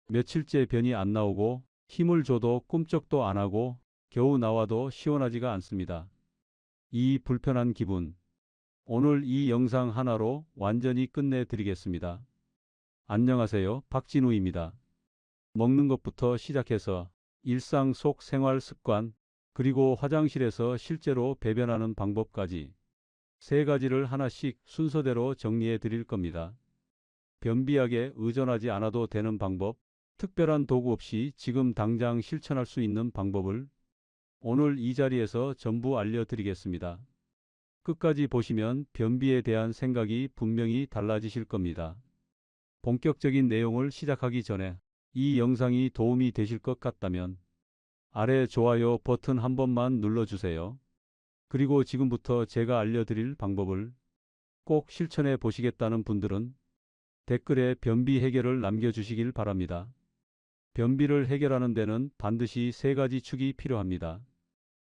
며칠째 변이 안 나오고 힘을 줘도 꿈쩍도 안 하고 겨우 나와도 시원하지가 않습니다. 이 불편한 기분. 오늘 이 영상 하나로 완전히 끝내드리겠습니다. 안녕하세요. 박진우입니다. 먹는 것부터 시작해서 일상 속 생활 습관, 그리고 화장실에서 실제로 배변하는 방법까지 세 가지를 하나씩 순서대로 정리해 드릴 겁니다. 변비약에 의존하지 않아도 되는 방법, 특별한 도구 없이 지금 당장 실천할 수 있는 방법을 오늘 이 자리에서 전부 알려드리겠습니다. 끝까지 보시면 변비에 대한 생각이 분명히 달라지실 겁니다. 본격적인 내용을 시작하기 전에 이 영상이 도움이 되실 것 같다면 아래 좋아요 버튼 한 번만 눌러주세요. 그리고 지금부터 제가 알려드릴 방법을 꼭 실천해 보시겠다는 분들은 댓글에 변비 해결을 남겨주시길 바랍니다. 변비를 해결하는 데는 반드시 세 가지 축이 필요합니다.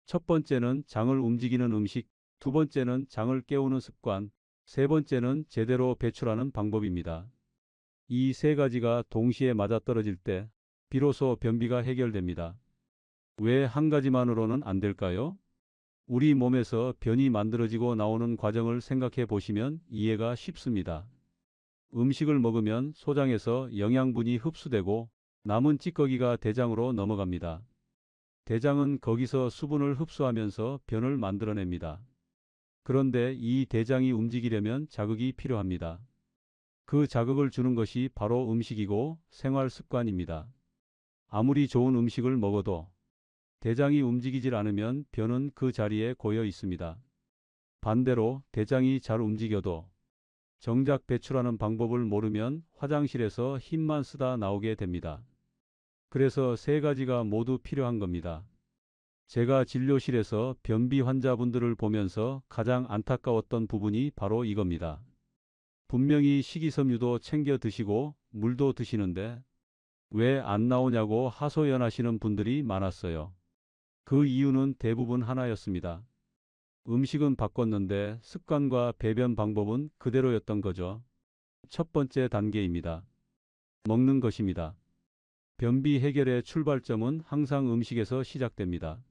첫 번째는 장을 움직이는 음식, 두 번째는 장을 깨우는 습관, 세 번째는 제대로 배출하는 방법입니다. 이 세 가지가 동시에 맞아떨어질 때 비로소 변비가 해결됩니다. 왜 한 가지만으로는 안 될까요? 우리 몸에서 변이 만들어지고 나오는 과정을 생각해 보시면 이해가 쉽습니다. 음식을 먹으면 소장에서 영양분이 흡수되고 남은 찌꺼기가 대장으로 넘어갑니다. 대장은 거기서 수분을 흡수하면서 변을 만들어냅니다. 그런데 이 대장이 움직이려면 자극이 필요합니다. 그 자극을 주는 것이 바로 음식이고 생활 습관입니다. 아무리 좋은 음식을 먹어도 대장이 움직이질 않으면 변은 그 자리에 고여 있습니다. 반대로 대장이 잘 움직여도 정작 배출하는 방법을 모르면 화장실에서 힘만 쓰다 나오게 됩니다. 그래서 세 가지가 모두 필요한 겁니다. 제가 진료실에서 변비 환자분들을 보면서 가장 안타까웠던 부분이 바로 이겁니다. 분명히 식이섬유도 챙겨 드시고 물도 드시는데 왜 안 나오냐고 하소연하시는 분들이 많았어요. 그 이유는 대부분 하나였습니다. 음식은 바꿨는데 습관과 배변 방법은 그대로였던 거죠. 첫 번째 단계입니다. 먹는 것입니다. 변비 해결의 출발점은 항상 음식에서 시작됩니다.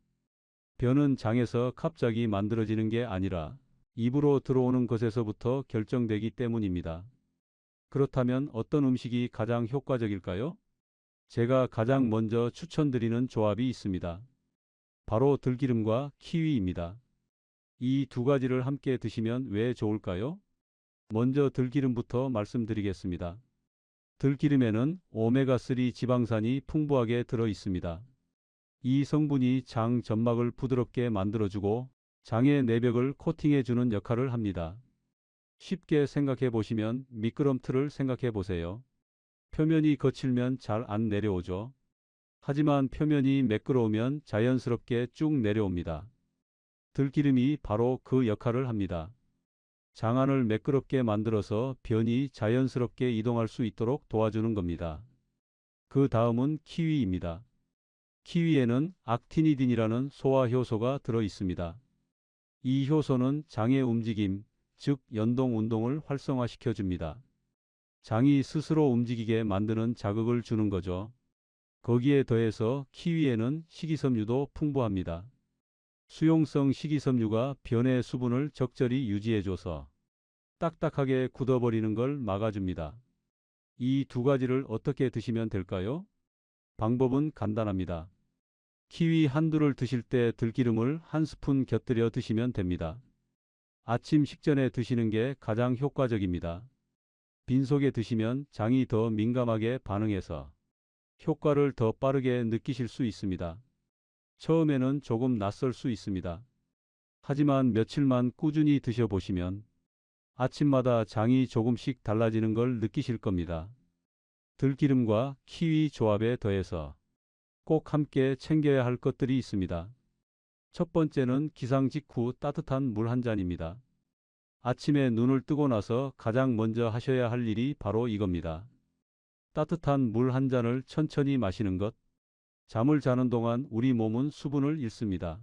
변은 장에서 갑자기 만들어지는 게 아니라 입으로 들어오는 것에서부터 결정되기 때문입니다. 그렇다면 어떤 음식이 가장 효과적일까요? 제가 가장 먼저 추천드리는 조합이 있습니다. 바로 들기름과 키위입니다. 이 두 가지를 함께 드시면 왜 좋을까요? 먼저 들기름부터 말씀드리겠습니다. 들기름에는 오메가3 지방산이 풍부하게 들어 있습니다. 이 성분이 장 점막을 부드럽게 만들어주고 장의 내벽을 코팅해주는 역할을 합니다. 쉽게 생각해 보시면 미끄럼틀을 생각해 보세요. 표면이 거칠면 잘 안 내려오죠. 하지만 표면이 매끄러우면 자연스럽게 쭉 내려옵니다. 들기름이 바로 그 역할을 합니다. 장안을 매끄럽게 만들어서 변이 자연스럽게 이동할 수 있도록 도와주는 겁니다. 그 다음은 키위입니다. 키위에는 악티니딘이라는 소화 효소가 들어 있습니다. 이 효소는 장의 움직임, 즉 연동 운동을 활성화시켜 줍니다. 장이 스스로 움직이게 만드는 자극을 주는 거죠. 거기에 더해서 키위에는 식이섬유도 풍부합니다. 수용성 식이섬유가 변의 수분을 적절히 유지해줘서 딱딱하게 굳어버리는 걸 막아줍니다. 이 두 가지를 어떻게 드시면 될까요? 방법은 간단합니다. 키위 한두를 드실 때 들기름을 한 스푼 곁들여 드시면 됩니다. 아침 식전에 드시는 게 가장 효과적입니다. 빈속에 드시면 장이 더 민감하게 반응해서 효과를 더 빠르게 느끼실 수 있습니다. 처음에는 조금 낯설 수 있습니다. 하지만 며칠만 꾸준히 드셔보시면 아침마다 장이 조금씩 달라지는 걸 느끼실 겁니다. 들기름과 키위 조합에 더해서 꼭 함께 챙겨야 할 것들이 있습니다. 첫 번째는 기상 직후 따뜻한 물 한 잔입니다. 아침에 눈을 뜨고 나서 가장 먼저 하셔야 할 일이 바로 이겁니다. 따뜻한 물 한 잔을 천천히 마시는 것. 잠을 자는 동안 우리 몸은 수분을 잃습니다.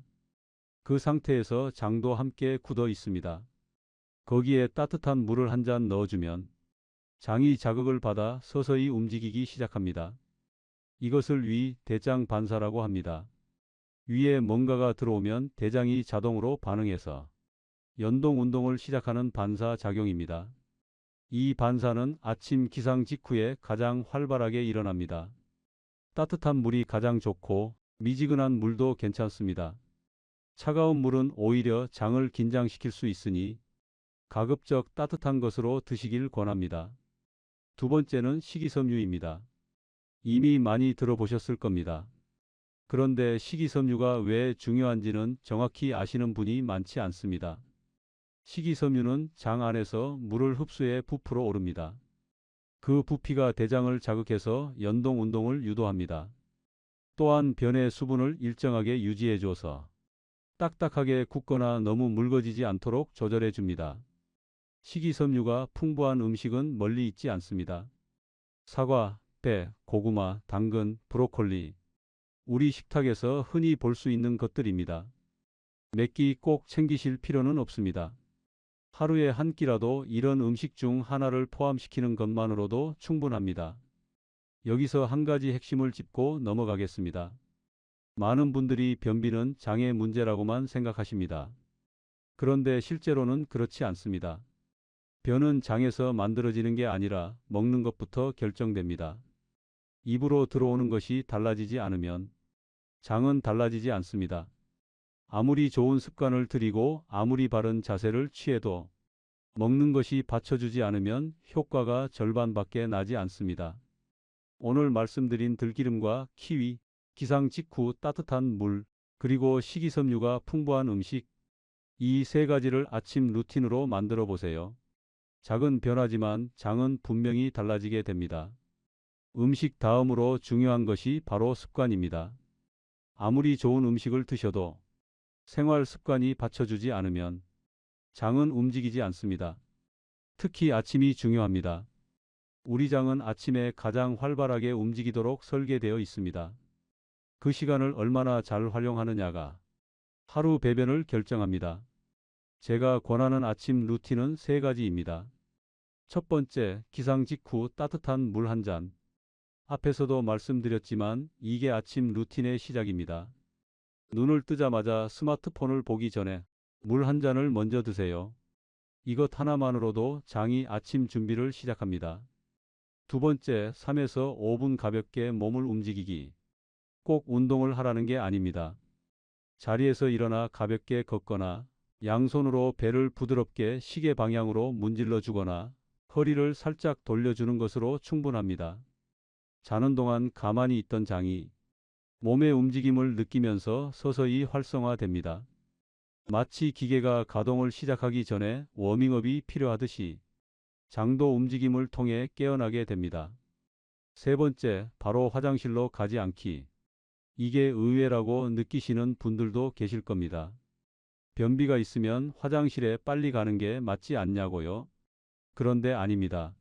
그 상태에서 장도 함께 굳어 있습니다. 거기에 따뜻한 물을 한 잔 넣어주면 장이 자극을 받아 서서히 움직이기 시작합니다. 이것을 위 대장 반사라고 합니다. 위에 뭔가가 들어오면 대장이 자동으로 반응해서 연동 운동을 시작하는 반사 작용입니다. 이 반사는 아침 기상 직후에 가장 활발하게 일어납니다. 따뜻한 물이 가장 좋고 미지근한 물도 괜찮습니다. 차가운 물은 오히려 장을 긴장시킬 수 있으니 가급적 따뜻한 것으로 드시길 권합니다. 두 번째는 식이섬유입니다. 이미 많이 들어보셨을 겁니다. 그런데 식이섬유가 왜 중요한지는 정확히 아시는 분이 많지 않습니다. 식이섬유는 장 안에서 물을 흡수해 부풀어 오릅니다. 그 부피가 대장을 자극해서 연동 운동을 유도합니다. 또한 변의 수분을 일정하게 유지해 줘서 딱딱하게 굳거나 너무 묽어지지 않도록 조절해 줍니다. 식이섬유가 풍부한 음식은 멀리 있지 않습니다. 사과, 배, 고구마, 당근, 브로콜리. 우리 식탁에서 흔히 볼 수 있는 것들입니다. 몇 끼 꼭 챙기실 필요는 없습니다. 하루에 한 끼라도 이런 음식 중 하나를 포함시키는 것만으로도 충분합니다. 여기서 한 가지 핵심을 짚고 넘어가겠습니다. 많은 분들이 변비는 장의 문제라고만 생각하십니다. 그런데 실제로는 그렇지 않습니다. 변은 장에서 만들어지는 게 아니라 먹는 것부터 결정됩니다. 입으로 들어오는 것이 달라지지 않으면 장은 달라지지 않습니다. 아무리 좋은 습관을 들이고 아무리 바른 자세를 취해도 먹는 것이 받쳐주지 않으면 효과가 절반밖에 나지 않습니다. 오늘 말씀드린 들기름과 키위, 기상 직후 따뜻한 물, 그리고 식이섬유가 풍부한 음식, 이 세 가지를 아침 루틴으로 만들어 보세요. 작은 변화지만 장은 분명히 달라지게 됩니다. 음식 다음으로 중요한 것이 바로 습관입니다. 아무리 좋은 음식을 드셔도 생활 습관이 받쳐주지 않으면 장은 움직이지 않습니다. 특히 아침이 중요합니다. 우리 장은 아침에 가장 활발하게 움직이도록 설계되어 있습니다. 그 시간을 얼마나 잘 활용하느냐가 하루 배변을 결정합니다. 제가 권하는 아침 루틴은 세 가지입니다. 첫 번째, 기상 직후 따뜻한 물 한 잔. 앞에서도 말씀드렸지만 이게 아침 루틴의 시작입니다. 눈을 뜨자마자 스마트폰을 보기 전에 물 한 잔을 먼저 드세요. 이것 하나만으로도 장이 아침 준비를 시작합니다. 두 번째, 3에서 5분 가볍게 몸을 움직이기. 꼭 운동을 하라는 게 아닙니다. 자리에서 일어나 가볍게 걷거나 양손으로 배를 부드럽게 시계 방향으로 문질러 주거나 허리를 살짝 돌려주는 것으로 충분합니다. 자는 동안 가만히 있던 장이 몸의 움직임을 느끼면서 서서히 활성화됩니다. 마치 기계가 가동을 시작하기 전에 워밍업이 필요하듯이 장도 움직임을 통해 깨어나게 됩니다. 세 번째, 바로 화장실로 가지 않기. 이게 의외라고 느끼시는 분들도 계실 겁니다. 변비가 있으면 화장실에 빨리 가는 게 맞지 않냐고요? 그런데 아닙니다.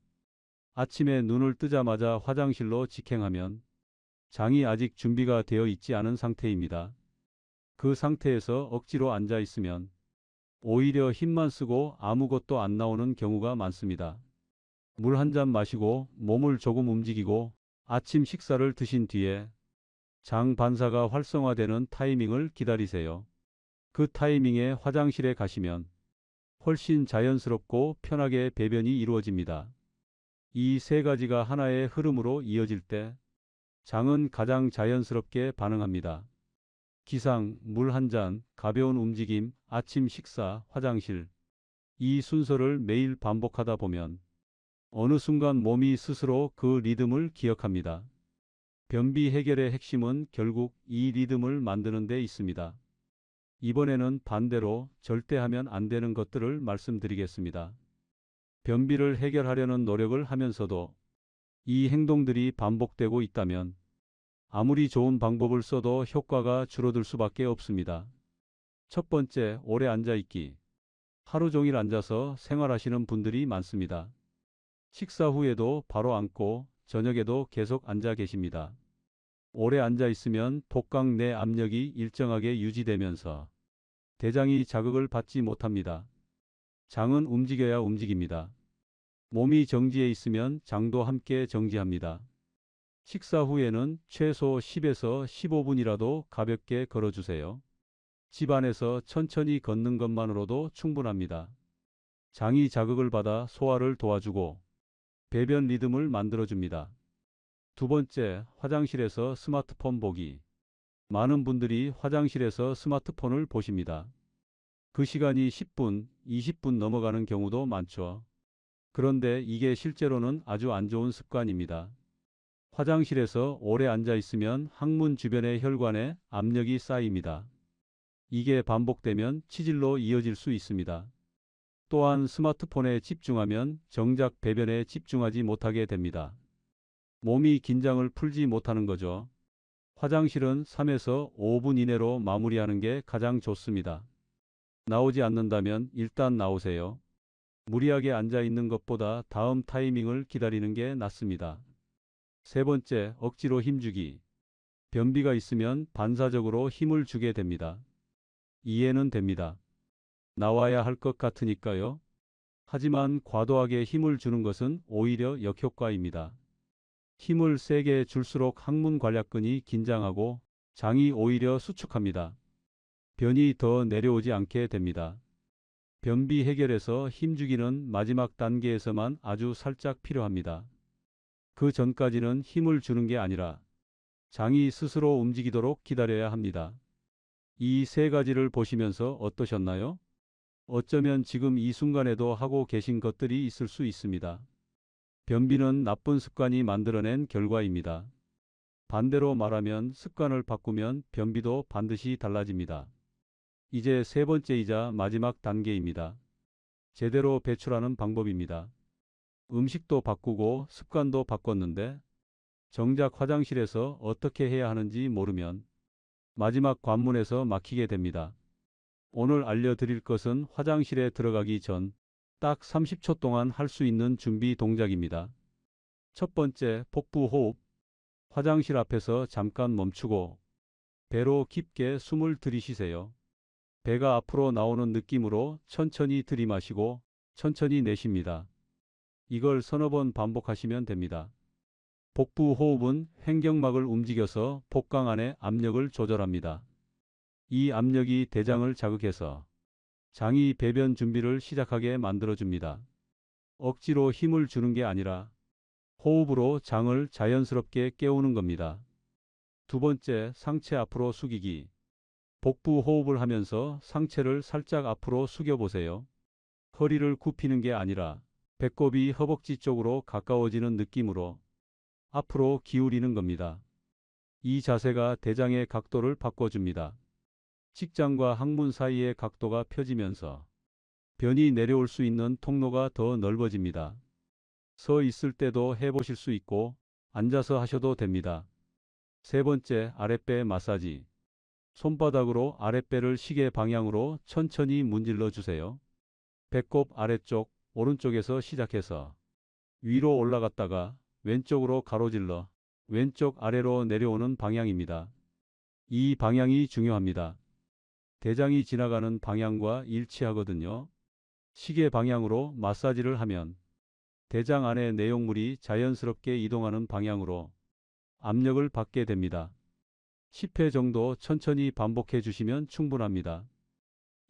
아침에 눈을 뜨자마자 화장실로 직행하면 장이 아직 준비가 되어 있지 않은 상태입니다. 그 상태에서 억지로 앉아 있으면 오히려 힘만 쓰고 아무것도 안 나오는 경우가 많습니다. 물 한 잔 마시고 몸을 조금 움직이고 아침 식사를 드신 뒤에 장 반사가 활성화되는 타이밍을 기다리세요. 그 타이밍에 화장실에 가시면 훨씬 자연스럽고 편하게 배변이 이루어집니다. 이 세 가지가 하나의 흐름으로 이어질 때 장은 가장 자연스럽게 반응합니다. 기상, 물 한 잔, 가벼운 움직임, 아침 식사, 화장실. 이 순서를 매일 반복하다 보면 어느 순간 몸이 스스로 그 리듬을 기억합니다. 변비 해결의 핵심은 결국 이 리듬을 만드는 데 있습니다. 이번에는 반대로 절대 하면 안 되는 것들을 말씀드리겠습니다. 변비를 해결하려는 노력을 하면서도 이 행동들이 반복되고 있다면 아무리 좋은 방법을 써도 효과가 줄어들 수밖에 없습니다. 첫 번째, 오래 앉아있기. 하루 종일 앉아서 생활하시는 분들이 많습니다. 식사 후에도 바로 앉고 저녁에도 계속 앉아 계십니다. 오래 앉아 있으면 복강 내 압력이 일정하게 유지되면서 대장이 자극을 받지 못합니다. 장은 움직여야 움직입니다. 몸이 정지해 있으면 장도 함께 정지합니다. 식사 후에는 최소 10에서 15분이라도 가볍게 걸어주세요. 집 안에서 천천히 걷는 것만으로도 충분합니다. 장이 자극을 받아 소화를 도와주고 배변 리듬을 만들어줍니다. 두 번째, 화장실에서 스마트폰 보기. 많은 분들이 화장실에서 스마트폰을 보십니다. 그 시간이 10분, 20분 넘어가는 경우도 많죠. 그런데 이게 실제로는 아주 안 좋은 습관입니다. 화장실에서 오래 앉아 있으면 항문 주변의 혈관에 압력이 쌓입니다. 이게 반복되면 치질로 이어질 수 있습니다. 또한 스마트폰에 집중하면 정작 배변에 집중하지 못하게 됩니다. 몸이 긴장을 풀지 못하는 거죠. 화장실은 3에서 5분 이내로 마무리하는 게 가장 좋습니다. 나오지 않는다면 일단 나오세요. 무리하게 앉아 있는 것보다 다음 타이밍을 기다리는 게 낫습니다. 세 번째, 억지로 힘주기. 변비가 있으면 반사적으로 힘을 주게 됩니다. 이해는 됩니다. 나와야 할 것 같으니까요. 하지만 과도하게 힘을 주는 것은 오히려 역효과입니다. 힘을 세게 줄수록 항문 관략근이 긴장하고 장이 오히려 수축합니다. 변이 더 내려오지 않게 됩니다. 변비 해결에서 힘주기는 마지막 단계에서만 아주 살짝 필요합니다. 그 전까지는 힘을 주는 게 아니라 장이 스스로 움직이도록 기다려야 합니다. 이 세 가지를 보시면서 어떠셨나요? 어쩌면 지금 이 순간에도 하고 계신 것들이 있을 수 있습니다. 변비는 나쁜 습관이 만들어낸 결과입니다. 반대로 말하면 습관을 바꾸면 변비도 반드시 달라집니다. 이제 세 번째이자 마지막 단계입니다. 제대로 배출하는 방법입니다. 음식도 바꾸고 습관도 바꿨는데 정작 화장실에서 어떻게 해야 하는지 모르면 마지막 관문에서 막히게 됩니다. 오늘 알려드릴 것은 화장실에 들어가기 전 딱 30초 동안 할 수 있는 준비 동작입니다. 첫 번째, 복부 호흡. 화장실 앞에서 잠깐 멈추고 배로 깊게 숨을 들이쉬세요. 배가 앞으로 나오는 느낌으로 천천히 들이마시고 천천히 내쉽니다. 이걸 서너 번 반복하시면 됩니다. 복부 호흡은 횡격막을 움직여서 복강 안의 압력을 조절합니다. 이 압력이 대장을 자극해서 장이 배변 준비를 시작하게 만들어줍니다. 억지로 힘을 주는 게 아니라 호흡으로 장을 자연스럽게 깨우는 겁니다. 두 번째, 상체 앞으로 숙이기. 복부 호흡을 하면서 상체를 살짝 앞으로 숙여보세요. 허리를 굽히는 게 아니라 배꼽이 허벅지 쪽으로 가까워지는 느낌으로 앞으로 기울이는 겁니다. 이 자세가 대장의 각도를 바꿔줍니다. 직장과 항문 사이의 각도가 펴지면서 변이 내려올 수 있는 통로가 더 넓어집니다. 서 있을 때도 해보실 수 있고 앉아서 하셔도 됩니다. 세 번째, 아랫배 마사지. 손바닥으로 아랫배를 시계 방향으로 천천히 문질러 주세요. 배꼽 아래쪽, 오른쪽에서 시작해서 위로 올라갔다가 왼쪽으로 가로질러 왼쪽 아래로 내려오는 방향입니다. 이 방향이 중요합니다. 대장이 지나가는 방향과 일치하거든요. 시계 방향으로 마사지를 하면 대장 안의 내용물이 자연스럽게 이동하는 방향으로 압력을 받게 됩니다. 10회 정도 천천히 반복해 주시면 충분합니다.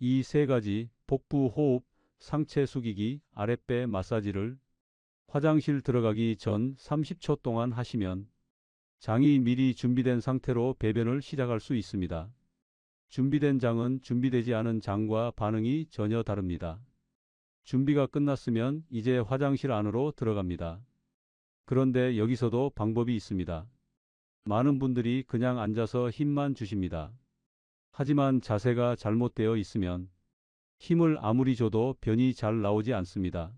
이 세 가지 복부 호흡, 상체 숙이기, 아랫배 마사지를 화장실 들어가기 전 30초 동안 하시면 장이 미리 준비된 상태로 배변을 시작할 수 있습니다. 준비된 장은 준비되지 않은 장과 반응이 전혀 다릅니다. 준비가 끝났으면 이제 화장실 안으로 들어갑니다. 그런데 여기서도 방법이 있습니다. 많은 분들이 그냥 앉아서 힘만 주십니다. 하지만 자세가 잘못되어 있으면 힘을 아무리 줘도 변이 잘 나오지 않습니다.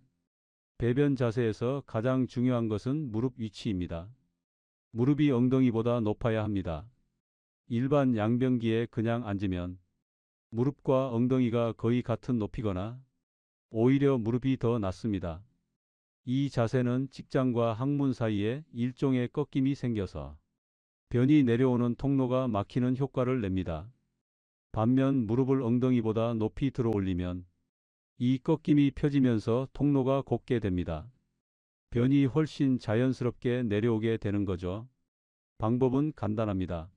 배변 자세에서 가장 중요한 것은 무릎 위치입니다. 무릎이 엉덩이보다 높아야 합니다. 일반 양변기에 그냥 앉으면 무릎과 엉덩이가 거의 같은 높이거나 오히려 무릎이 더 낮습니다. 이 자세는 직장과 항문 사이에 일종의 꺾임이 생겨서 변이 내려오는 통로가 막히는 효과를 냅니다. 반면 무릎을 엉덩이보다 높이 들어 올리면 이 꺾임이 펴지면서 통로가 곧게 됩니다. 변이 훨씬 자연스럽게 내려오게 되는 거죠. 방법은 간단합니다.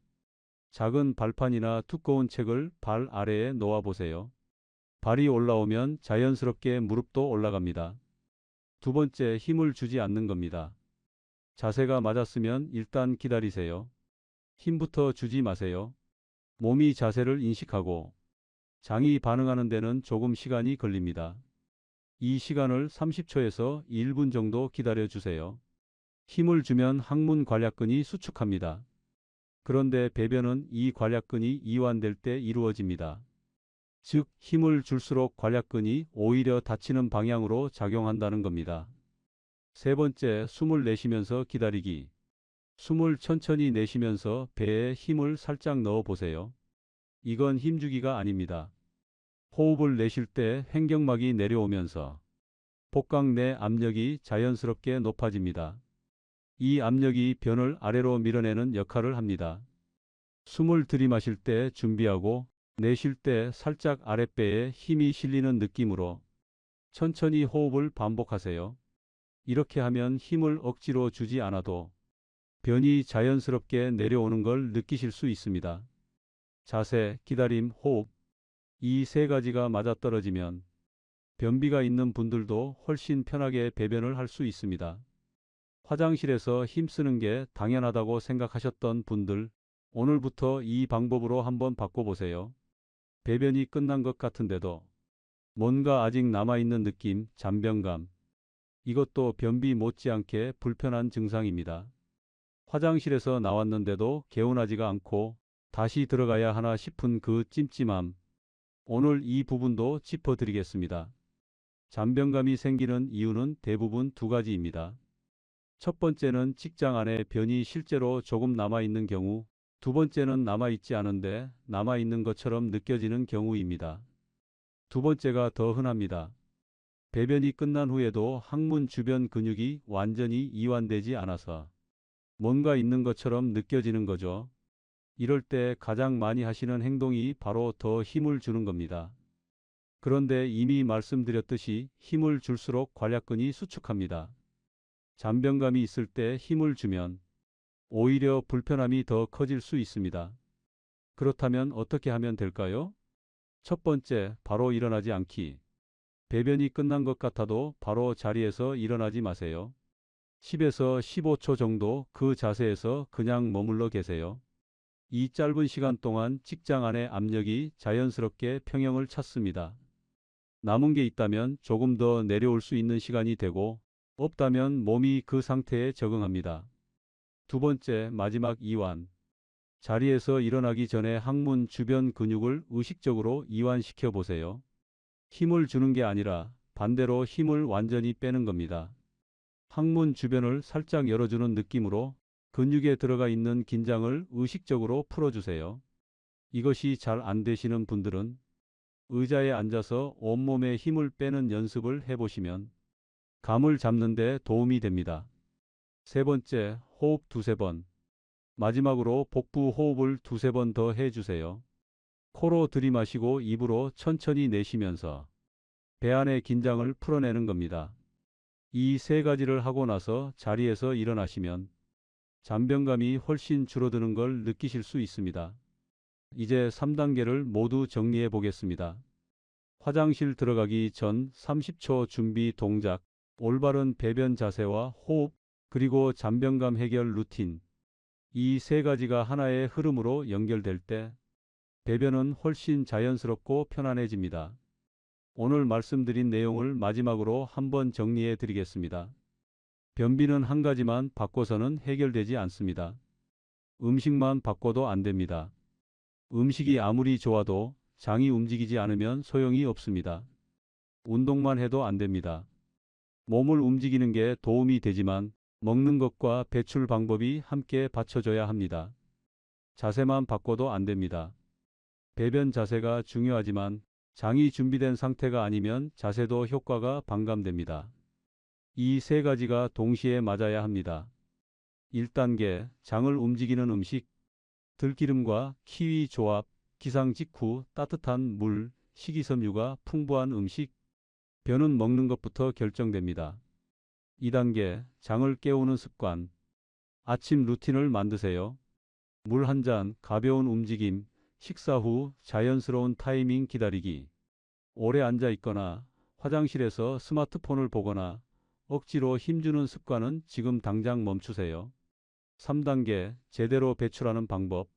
작은 발판이나 두꺼운 책을 발 아래에 놓아 보세요. 발이 올라오면 자연스럽게 무릎도 올라갑니다. 두 번째, 힘을 주지 않는 겁니다. 자세가 맞았으면 일단 기다리세요. 힘부터 주지 마세요. 몸이 자세를 인식하고 장이 반응하는 데는 조금 시간이 걸립니다. 이 시간을 30초에서 1분 정도 기다려 주세요. 힘을 주면 항문 관략근이 수축합니다. 그런데 배변은 이 관략근이 이완될 때 이루어집니다. 즉, 힘을 줄수록 관략근이 오히려 닫히는 방향으로 작용한다는 겁니다. 세 번째, 숨을 내쉬면서 기다리기. 숨을 천천히 내쉬면서 배에 힘을 살짝 넣어 보세요. 이건 힘주기가 아닙니다. 호흡을 내쉴 때 횡격막이 내려오면서 복강 내 압력이 자연스럽게 높아집니다. 이 압력이 변을 아래로 밀어내는 역할을 합니다. 숨을 들이마실 때 준비하고 내쉴 때 살짝 아랫배에 힘이 실리는 느낌으로 천천히 호흡을 반복하세요. 이렇게 하면 힘을 억지로 주지 않아도 변이 자연스럽게 내려오는 걸 느끼실 수 있습니다. 자세, 기다림, 호흡, 이 세 가지가 맞아떨어지면 변비가 있는 분들도 훨씬 편하게 배변을 할 수 있습니다. 화장실에서 힘쓰는 게 당연하다고 생각하셨던 분들, 오늘부터 이 방법으로 한번 바꿔보세요. 배변이 끝난 것 같은데도 뭔가 아직 남아있는 느낌, 잔변감. 이것도 변비 못지않게 불편한 증상입니다. 화장실에서 나왔는데도 개운하지가 않고 다시 들어가야 하나 싶은 그 찜찜함. 오늘 이 부분도 짚어드리겠습니다. 잔변감이 생기는 이유는 대부분 두 가지입니다. 첫 번째는 직장 안에 변이 실제로 조금 남아있는 경우, 두 번째는 남아있지 않은데 남아있는 것처럼 느껴지는 경우입니다. 두 번째가 더 흔합니다. 배변이 끝난 후에도 항문 주변 근육이 완전히 이완되지 않아서 뭔가 있는 것처럼 느껴지는 거죠. 이럴 때 가장 많이 하시는 행동이 바로 더 힘을 주는 겁니다. 그런데 이미 말씀드렸듯이 힘을 줄수록 관략근이 수축합니다. 잔변감이 있을 때 힘을 주면 오히려 불편함이 더 커질 수 있습니다. 그렇다면 어떻게 하면 될까요? 첫 번째, 바로 일어나지 않기. 배변이 끝난 것 같아도 바로 자리에서 일어나지 마세요. 10에서 15초 정도 그 자세에서 그냥 머물러 계세요. 이 짧은 시간 동안 직장 안의 압력이 자연스럽게 평형을 찾습니다. 남은 게 있다면 조금 더 내려올 수 있는 시간이 되고, 없다면 몸이 그 상태에 적응합니다. 두 번째, 마지막 이완. 자리에서 일어나기 전에 항문 주변 근육을 의식적으로 이완시켜 보세요. 힘을 주는 게 아니라 반대로 힘을 완전히 빼는 겁니다. 항문 주변을 살짝 열어주는 느낌으로 근육에 들어가 있는 긴장을 의식적으로 풀어주세요. 이것이 잘 안 되시는 분들은 의자에 앉아서 온몸에 힘을 빼는 연습을 해보시면 감을 잡는 데 도움이 됩니다. 세 번째, 호흡 두세 번. 마지막으로 복부 호흡을 두세 번 더 해주세요. 코로 들이마시고 입으로 천천히 내쉬면서 배 안의 긴장을 풀어내는 겁니다. 이 세 가지를 하고 나서 자리에서 일어나시면 잔변감이 훨씬 줄어드는 걸 느끼실 수 있습니다. 이제 3단계를 모두 정리해 보겠습니다. 화장실 들어가기 전 30초 준비 동작, 올바른 배변 자세와 호흡, 그리고 잔변감 해결 루틴. 이 세 가지가 하나의 흐름으로 연결될 때 배변은 훨씬 자연스럽고 편안해집니다. 오늘 말씀드린 내용을 마지막으로 한번 정리해 드리겠습니다. 변비는 한 가지만 바꿔서는 해결되지 않습니다. 음식만 바꿔도 안 됩니다. 음식이 아무리 좋아도 장이 움직이지 않으면 소용이 없습니다. 운동만 해도 안 됩니다. 몸을 움직이는 게 도움이 되지만 먹는 것과 배출 방법이 함께 받쳐줘야 합니다. 자세만 바꿔도 안 됩니다. 배변 자세가 중요하지만 장이 준비된 상태가 아니면 자세도 효과가 반감됩니다. 이 세 가지가 동시에 맞아야 합니다. 1단계, 장을 움직이는 음식, 들기름과 키위 조합, 기상 직후 따뜻한 물, 식이섬유가 풍부한 음식, 변은 먹는 것부터 결정됩니다. 2단계, 장을 깨우는 습관, 아침 루틴을 만드세요. 물 한 잔, 가벼운 움직임, 식사 후 자연스러운 타이밍 기다리기. 오래 앉아 있거나 화장실에서 스마트폰을 보거나 억지로 힘주는 습관은 지금 당장 멈추세요. 3단계 제대로 배출하는 방법.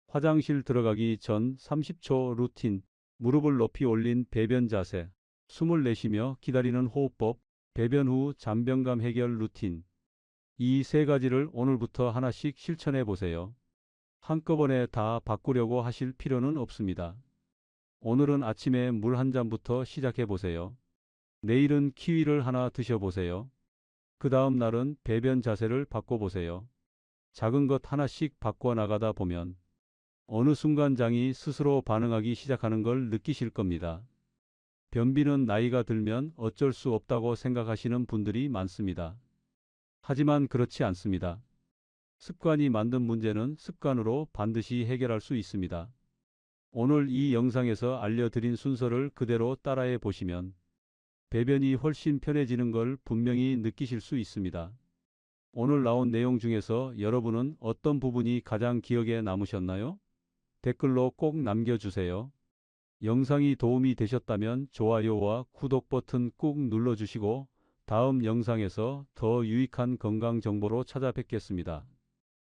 화장실 들어가기 전 30초 루틴. 무릎을 높이 올린 배변 자세. 숨을 내쉬며 기다리는 호흡법. 배변 후 잔변감 해결 루틴. 이 세 가지를 오늘부터 하나씩 실천해 보세요. 한꺼번에 다 바꾸려고 하실 필요는 없습니다. 오늘은 아침에 물 한 잔부터 시작해 보세요. 내일은 키위를 하나 드셔보세요. 그 다음 날은 배변 자세를 바꿔보세요. 작은 것 하나씩 바꿔 나가다 보면 어느 순간 장이 스스로 반응하기 시작하는 걸 느끼실 겁니다. 변비는 나이가 들면 어쩔 수 없다고 생각하시는 분들이 많습니다. 하지만 그렇지 않습니다. 습관이 만든 문제는 습관으로 반드시 해결할 수 있습니다. 오늘 이 영상에서 알려드린 순서를 그대로 따라해 보시면 배변이 훨씬 편해지는 걸 분명히 느끼실 수 있습니다. 오늘 나온 내용 중에서 여러분은 어떤 부분이 가장 기억에 남으셨나요? 댓글로 꼭 남겨주세요. 영상이 도움이 되셨다면 좋아요와 구독 버튼 꾹 눌러주시고 다음 영상에서 더 유익한 건강 정보로 찾아뵙겠습니다.